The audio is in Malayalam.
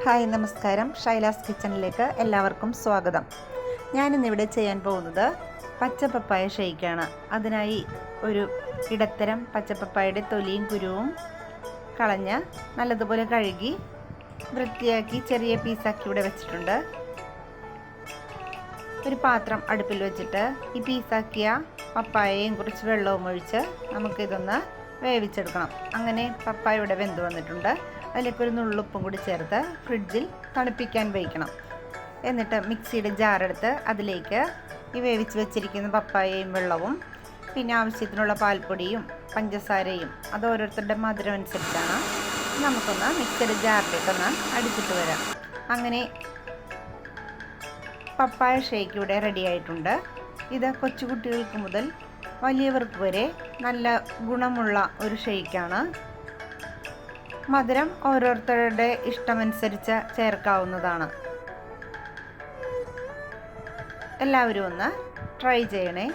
ഹായ് നമസ്കാരം. ഷൈലാസ് കിച്ചണിലേക്ക് എല്ലാവർക്കും സ്വാഗതം. ഞാനിന്നിവിടെ ചെയ്യാൻ പോകുന്നത് പച്ചപ്പപ്പായ ഷെയ്ക്കാണ്. അതിനായി ഒരു ഇടത്തരം പച്ചപ്പപ്പായയുടെ തൊലിയും കുരുവും കളഞ്ഞ് നല്ലതുപോലെ കഴുകി വൃത്തിയാക്കി ചെറിയ പീസാക്കി ഇവിടെ വെച്ചിട്ടുണ്ട്. ഒരു പാത്രം അടുപ്പിൽ വെച്ചിട്ട് ഈ പീസാക്കിയ പപ്പായയും കുറച്ച് വെള്ളവും ഒഴിച്ച് നമുക്കിതൊന്ന് വേവിച്ചെടുക്കണം. അങ്ങനെ പപ്പായ ഇവിടെ വെന്ത് വന്നിട്ടുണ്ട്. അതിലേക്ക് ഒരു നുള്ളുപ്പും കൂടി ചേർത്ത് ഫ്രിഡ്ജിൽ തണുപ്പിക്കാൻ വയ്ക്കണം. എന്നിട്ട് മിക്സിയുടെ ജാറെടുത്ത് അതിലേക്ക് ഈ വേവിച്ച് വെച്ചിരിക്കുന്ന പപ്പായയും വെള്ളവും പിന്നെ ആവശ്യത്തിനുള്ള പാൽപ്പൊടിയും പഞ്ചസാരയും അത് ഓരോരുത്തരുടെ മധുരം അനുസരിച്ചാണ്. നമുക്കൊന്ന് മിക്സിയുടെ ജാറിലേക്കൊന്ന് അടിച്ചിട്ട് വരാം. അങ്ങനെ പപ്പായ ഷേക്ക് ഇവിടെ റെഡി ആയിട്ടുണ്ട്. ഇത് കൊച്ചുകുട്ടികൾക്ക് മുതൽ വലിയവർക്ക് വരെ നല്ല ഗുണമുള്ള ഒരു ഷേക്കാണ്. മധുരം ഓരോരുത്തരുടെ ഇഷ്ടമനുസരിച്ച് ചേർക്കാവുന്നതാണ്. എല്ലാവരും ഒന്ന് ട്രൈ ചെയ്യണേ.